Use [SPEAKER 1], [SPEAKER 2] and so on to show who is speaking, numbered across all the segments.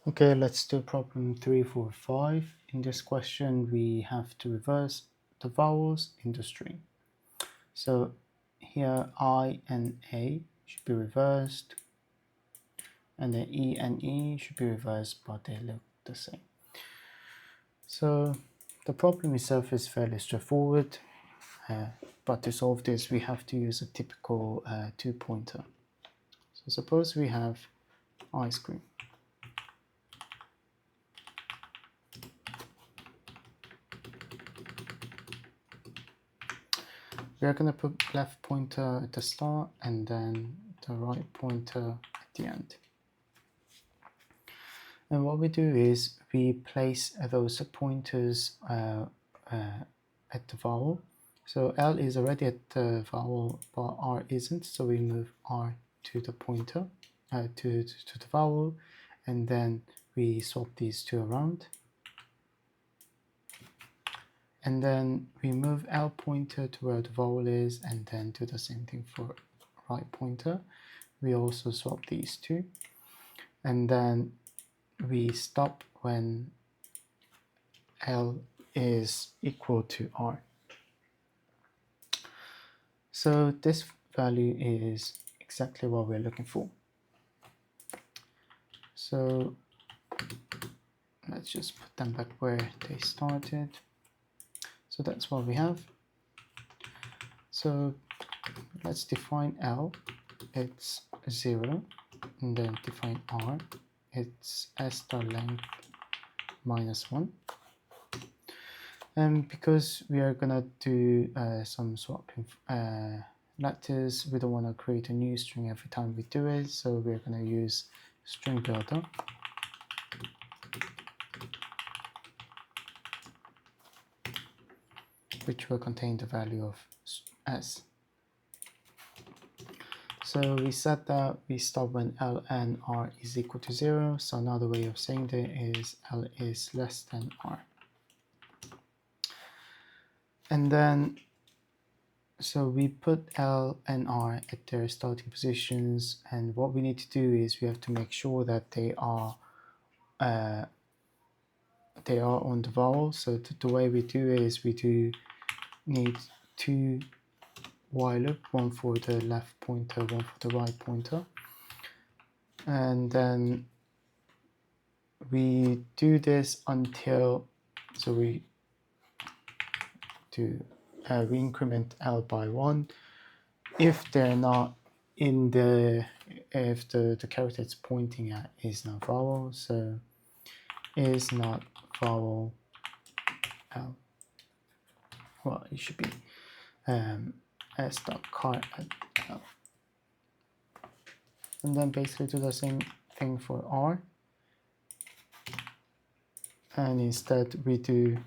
[SPEAKER 1] Okay, let's do problem 345. In this question, we have to reverse the vowels in the string. So here I and A should be reversed, and then E and E should be reversed, but they look the same. So the problem itself is fairly straightforward, but to solve this, we have to use a typical two-pointer. So suppose we have ice cream. We're going to put left pointer at the start and then the right pointer at the end. And what we do is we place those pointers at the vowel. So L is already at the vowel, but R isn't. So we move R to the pointer, to the vowel, and then we swap these two around. And then we move L pointer to where the vowel is, and then do the same thing for right pointer. We also swap these two. And then we stop when L is equal to R. So this value is exactly what we're looking for. So let's just put them back where they started. So that's what we have. So let's define L, it's 0, and then define R, it's s star length minus 1. And because we are gonna do some swapping letters, we don't want to create a new string every time we do it, so we're gonna use string builder. Which will contain the value of s. So we said that we stop when L and R is equal to 0, so another way of saying that is L is less than R. And then, so we put L and R at their starting positions, and what we need to do is we have to make sure that they are on the vowel. So the way we do is we need two while loop, one for the left pointer, one for the right pointer. And then we do this until, so we increment L by 1 if they're not in if the character it's pointing at is not vowel. So is not vowel L. Well, it should be s.car at L. And then basically do the same thing for R. And instead we do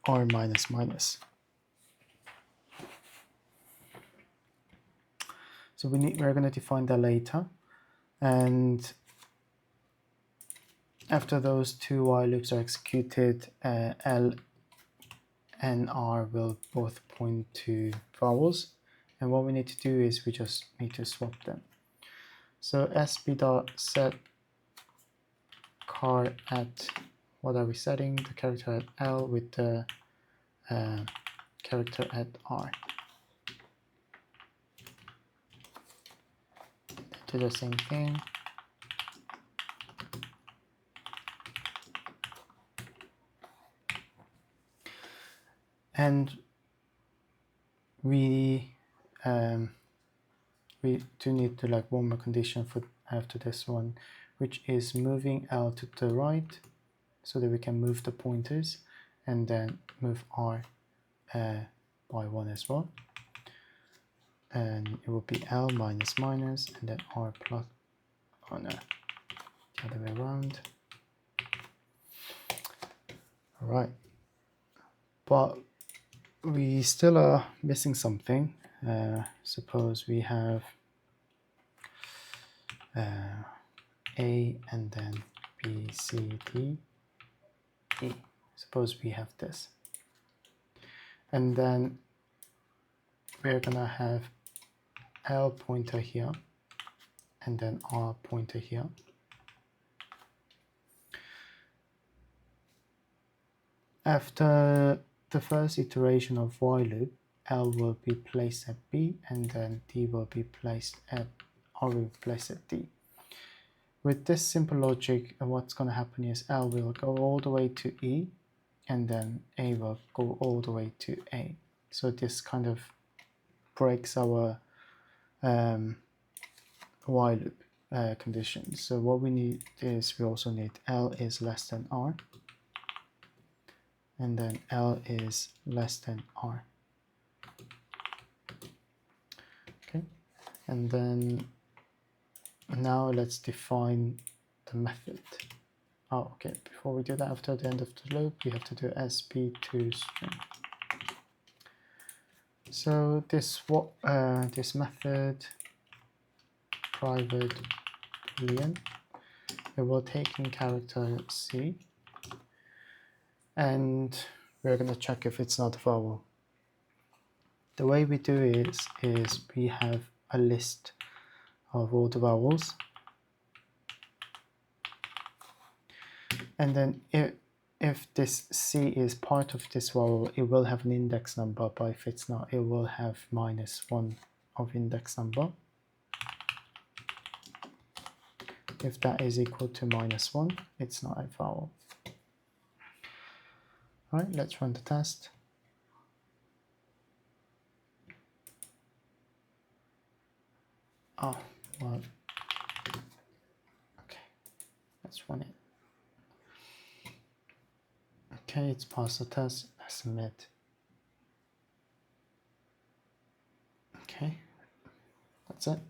[SPEAKER 1] R minus minus. So we're going to define that later. And after those two while loops are executed, L and R will both point to vowels. And what we need to do is we just need to swap them. So sb.set car at, what are we setting? The character at L with the character at R. Do the same thing. And we do need to like one more condition for after this one, which is moving L to the right so that we can move the pointers, and then move R by 1 as well. And it will be L minus minus and then R plus, oh no, the other way around. All right, but we still are missing something. Suppose we have A and then B, C, D, E. Suppose we have this. And then we're gonna have L pointer here and then R pointer here. After the first iteration of while loop, L will be placed at B, and then D will be placed at R will be placed at D. With this simple logic, what's going to happen is L will go all the way to E, and then A will go all the way to A. So this kind of breaks our while loop condition. So what we need is, we also need L is less than R, and then L is less than R. Okay, and then now let's define the method. Oh, okay, before we do that, after the end of the loop, we have to do sp2 string. So this method, private boolean, it will take in character C, and we're going to check if it's not a vowel. The way we do it is we have a list of all the vowels, and then if this C is part of this vowel, it will have an index number, but if it's not, it will have -1 of index number. If that is equal to -1, it's not a vowel. All right, let's run the test. Oh, well, okay, let's run it. Okay, it's passed the test. I submit. Okay, that's it.